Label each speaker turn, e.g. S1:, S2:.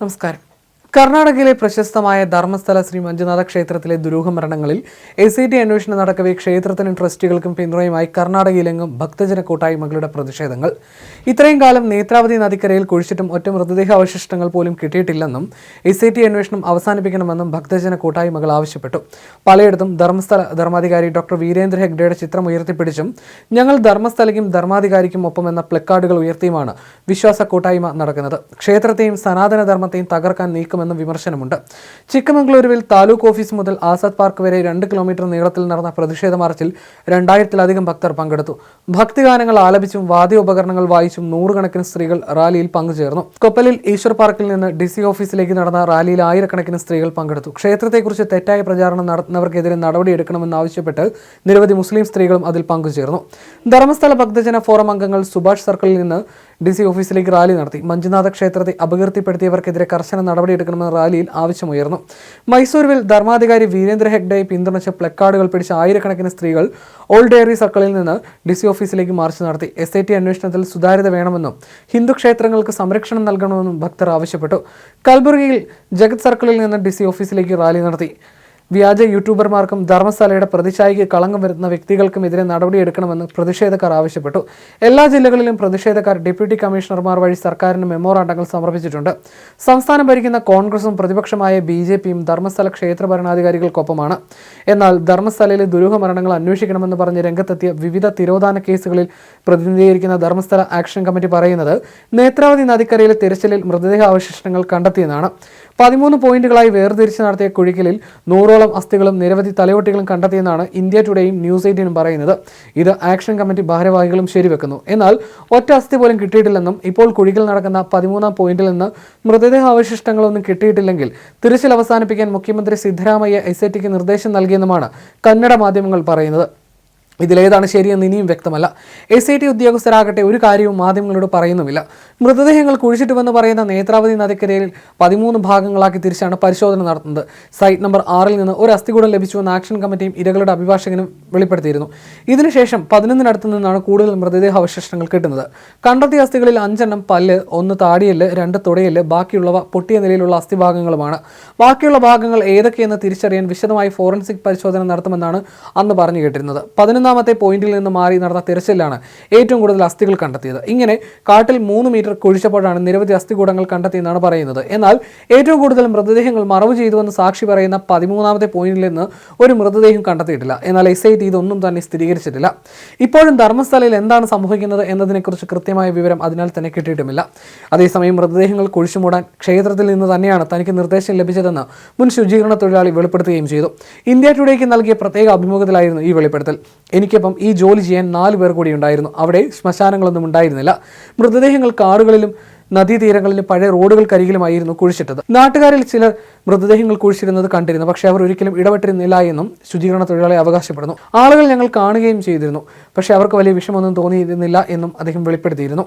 S1: നമസ്കാരം. കർണാടകയിലെ പ്രശസ്തമായ ധർമ്മസ്ഥല ശ്രീ മഞ്ജുനാഥ ക്ഷേത്രത്തിലെ ദുരൂഹ മരണങ്ങളിൽ SIT അന്വേഷണം നടക്കവേ ക്ഷേത്രത്തിനും ട്രസ്റ്റികൾക്കും പിന്തുണയുമായി കർണാടകയിലെങ്ങും ഭക്തജന കൂട്ടായ്മകളുടെ പ്രതിഷേധങ്ങൾ. ഇത്രയും കാലം നേത്രാവതി നദിക്കരയിൽ കുഴിച്ചിട്ടും ഒറ്റ മൃതദേഹാവശിഷ്ടങ്ങൾ പോലും കിട്ടിയിട്ടില്ലെന്നും SIT അന്വേഷണം അവസാനിപ്പിക്കണമെന്നും ഭക്തജന കൂട്ടായ്മകൾ ആവശ്യപ്പെട്ടു. പലയിടത്തും ധർമ്മസ്ഥല ധർമാധികാരി ഡോക്ടർ വീരേന്ദ്ര ഹെഗ്ഡെയുടെ ചിത്രം ഉയർത്തിപ്പിടിച്ചും ഞങ്ങൾ ധർമ്മസ്ഥലയ്ക്കും ധർമാധികാരിക്കും ഒപ്പമെന്ന പ്ലക്കാർഡുകൾ ഉയർത്തിയുമാണ് വിശ്വാസ കൂട്ടായ്മ നടക്കുന്നത്. ക്ഷേത്രത്തെയും സനാതന ധർമ്മത്തെയും തകർക്കാൻ നീക്കം വിമർശനമുണ്ട്. ചിക്കമംഗളൂരുവിൽ താലൂക്ക് ഓഫീസ് മുതൽ ആസാദ് പാർക്ക് വരെ 2 കിലോമീറ്റർ നീളത്തിൽ നടന്ന പ്രതിഷേധ മാർച്ചിൽ 2000-ലധികം ഭക്തർ പങ്കെടുത്തു. ഭക്തിഗാനങ്ങൾ ആലപിച്ചും വാദ്യോപകരണങ്ങൾ വായിച്ചും നൂറുകണക്കിന് സ്ത്രീകൾ റാലിയിൽ പങ്കുചേർന്നു. കൊപ്പലിൽ ഈശ്വർ പാർക്കിൽ നിന്ന് DC ഓഫീസിലേക്ക് നടന്ന റാലിയിൽ ആയിരക്കണക്കിന് സ്ത്രീകൾ പങ്കെടുത്തു. ക്ഷേത്രത്തെക്കുറിച്ച് തെറ്റായ പ്രചാരണം നടത്തുന്നവർക്കെതിരെ നടപടിയെടുക്കണമെന്നാവശ്യപ്പെട്ട് നിരവധി മുസ്ലിം സ്ത്രീകളും അതിൽ പങ്കുചേർന്നു. ധർമ്മസ്ഥല ഭക്തജന ഫോറം അംഗങ്ങൾ സുഭാഷ് സർക്കിളിൽ നിന്ന് DC ഓഫീസിലേക്ക് റാലി നടത്തി. മഞ്ജുനാഥ ക്ഷേത്രത്തെ അപകീർത്തിപ്പെടുത്തിയവർക്കെതിരെ കർശന നടപടിയെടുക്കണമെന്ന് റാലിയിൽ ആവശ്യമുയർന്നു. മൈസൂരുവിൽ ധർമാധികാരി വീരേന്ദ്ര ഹെഗ്ഡെയെ പിന്തുണച്ച പ്ലക്കാർഡുകൾ പിടിച്ച ആയിരക്കണക്കിന് സ്ത്രീകൾ ഓൾഡ് ഡയറി സർക്കിളിൽ നിന്ന് DC ഓഫീസിലേക്ക് മാർച്ച് നടത്തി. SIT അന്വേഷണത്തിൽ സുതാര്യത വേണമെന്നും ഹിന്ദു ക്ഷേത്രങ്ങൾക്ക് സംരക്ഷണം നൽകണമെന്നും ഭക്തർ ആവശ്യപ്പെട്ടു. കൽബുർഗിയിൽ ജഗത് സർക്കിളിൽ നിന്ന് DC ഓഫീസിലേക്ക് റാലി നടത്തി. വ്യാജ യൂട്യൂബർമാർക്കും ധർമ്മസ്ഥലയുടെ പ്രതിച്ഛായയ്ക്ക് കളങ്കം വരുത്തുന്ന വ്യക്തികൾക്കുമെതിരെ നടപടിയെടുക്കണമെന്ന് പ്രതിഷേധക്കാർ ആവശ്യപ്പെട്ടു. എല്ലാ ജില്ലകളിലും പ്രതിഷേധക്കാർ ഡെപ്യൂട്ടി കമ്മീഷണർമാർ വഴി സർക്കാരിന് മെമ്മോറാണ്ടങ്ങൾ സമർപ്പിച്ചിട്ടുണ്ട്. സംസ്ഥാനം ഭരിക്കുന്ന കോൺഗ്രസും പ്രതിപക്ഷമായ BJPയും ധർമ്മസ്ഥല ക്ഷേത്ര ഭരണാധികാരികൾക്കൊപ്പമാണ്. എന്നാൽ ധർമ്മസ്ഥലയിലെ ദുരൂഹ മരണങ്ങൾ അന്വേഷിക്കണമെന്ന് പറഞ്ഞ് രംഗത്തെത്തിയ വിവിധ തിരോധാന കേസുകളിൽ പ്രതിനിധീകരിക്കുന്ന ധർമ്മസ്ഥല ആക്ഷൻ കമ്മിറ്റി പറയുന്നത് നേത്രാവതി നദിക്കരയിലെ തിരച്ചിലിൽ മൃതദേഹാവശിഷ്ടങ്ങൾ കണ്ടെത്തിയെന്നാണ്. 13 പോയിന്റുകളായി വേർതിരിച്ച് നടത്തിയ കുഴിക്കലിൽ 100ഓളം അസ്ഥികളും നിരവധി തലയോട്ടികളും കണ്ടെത്തിയെന്നാണ് ഇന്ത്യ ടുഡേയും ന്യൂസ് 18 പറയുന്നത്. ഇത് ആക്ഷൻ കമ്മിറ്റി ഭാരവാഹികളും ശരിവെക്കുന്നു. എന്നാൽ ഒറ്റ അസ്ഥി പോലും കിട്ടിയിട്ടില്ലെന്നും ഇപ്പോൾ കുഴിക്കൽ നടക്കുന്ന 13ാം പോയിന്റിൽ നിന്ന് മൃതദേഹാവശിഷ്ടങ്ങളൊന്നും കിട്ടിയിട്ടില്ലെങ്കിൽ തിരച്ചിൽ അവസാനിപ്പിക്കാൻ മുഖ്യമന്ത്രി സിദ്ധരാമയ്യ SITക്ക് നിർദ്ദേശം നൽകിയെന്നുമാണ് കന്നഡ മാധ്യമങ്ങൾ പറയുന്നത്. ഇതിലേതാണ് ശരിയെന്ന് ഇനിയും വ്യക്തമല്ല. SIT ഉദ്യോഗസ്ഥരാകട്ടെ ഒരു കാര്യവും മാധ്യമങ്ങളോട് പറയുന്നുമില്ല. മൃതദേഹങ്ങൾ കുഴിച്ചിട്ടുവെന്ന് പറയുന്ന നേത്രാവതി നദിക്കരയിൽ 13 ഭാഗങ്ങളാക്കി തിരിച്ചാണ് പരിശോധന നടത്തുന്നത്. സൈറ്റ് നമ്പർ 6-ൽ നിന്ന് ഒരു അസ്ഥികൂടം ലഭിച്ചുവെന്ന് ആക്ഷൻ കമ്മിറ്റിയും ഇരകളുടെ അഭിഭാഷകനും വെളിപ്പെടുത്തിയിരുന്നു. ഇതിനുശേഷം 11-നടുത്ത് നിന്നാണ് കൂടുതൽ മൃതദേഹാവശിഷ്ടങ്ങൾ കിട്ടുന്നത്. കണ്ടെത്തിയ അസ്ഥികളിൽ 5 എണ്ണം പല്ല്, 1 താടിയെല്ല്, 2 തുടയെല്ല്, ബാക്കിയുള്ളവ പൊട്ടിയ നിലയിലുള്ള അസ്ഥിഭാഗങ്ങളുമാണ്. ബാക്കിയുള്ള ഭാഗങ്ങൾ ഏതൊക്കെയെന്ന് തിരിച്ചറിയാൻ വിശദമായി ഫോറൻസിക് പരിശോധന നടത്തുമെന്നാണ് അന്ന് പറഞ്ഞു കേട്ടിരുന്നത്. 11ാമത്തെ പോയിന്റിൽ നിന്ന് മാറി നടന്ന തിരച്ചിലാണ് ഏറ്റവും കൂടുതൽ അസ്ഥികൾ കണ്ടെത്തിയത്. ഇങ്ങനെ കാട്ടിൽ 3 മീറ്റർ കുഴിച്ചപ്പോഴാണ് നിരവധി അസ്ഥികൂടങ്ങൾ കണ്ടെത്തിയെന്നാണ് പറയുന്നത്. എന്നാൽ ഏറ്റവും കൂടുതൽ മൃതദേഹങ്ങൾ മറവ് ചെയ്തുവെന്ന് സാക്ഷി പറയുന്ന 13ാമത്തെ പോയിന്റിൽ നിന്ന് ഒരു മൃതദേഹം കണ്ടെത്തിയിട്ടില്ല. എന്നാൽ SIT ഇതൊന്നും തന്നെ സ്ഥിരീകരിച്ചിട്ടില്ല. ഇപ്പോഴും ധർമ്മസ്ഥലയിൽ എന്താണ് സംഭവിക്കുന്നത് എന്നതിനെക്കുറിച്ച് കൃത്യമായ വിവരം അതിനാൽ തന്നെ കിട്ടിയിട്ടുമില്ല. അതേസമയം മൃതദേഹങ്ങൾ കുഴിച്ചുമൂടാൻ ക്ഷേത്രത്തിൽ നിന്ന് തന്നെയാണ് തനിക്ക് നിർദ്ദേശം ലഭിച്ചതെന്ന് മുൻ ശുചീകരണ തൊഴിലാളി വെളിപ്പെടുത്തുകയും ചെയ്തു. ഇന്ത്യ ടുഡേക്ക് നൽകിയ പ്രത്യേക അഭിമുഖത്തിലായിരുന്നു ഈ വെളിപ്പെടുത്തൽ. എനിക്കൊപ്പം ഈ ജോലി ചെയ്യാൻ 4 പേർ കൂടി ഉണ്ടായിരുന്നു. അവിടെ ശ്മശാനങ്ങളൊന്നും ഉണ്ടായിരുന്നില്ല. മൃതദേഹങ്ങൾ കാടുകളിലും നദീതീരങ്ങളിലും പഴയ റോഡുകൾക്കരികിലുമായിരുന്നു കുഴിച്ചിട്ടത്. നാട്ടുകാരിൽ ചിലർ മൃതദേഹങ്ങൾ കുഴിച്ചിരുന്നത് കണ്ടിരുന്നു. പക്ഷേ അവർ ഒരിക്കലും ഇടപെട്ടിരുന്നില്ല എന്നും ശുചീകരണ തൊഴിലാളി അവകാശപ്പെടുന്നു. ആളുകൾ ഞങ്ങൾ കാണുകയും ചെയ്തിരുന്നു. പക്ഷേ അവർക്ക് വലിയ വിഷമൊന്നും തോന്നിയിരുന്നില്ല എന്നും അദ്ദേഹം വെളിപ്പെടുത്തിയിരുന്നു.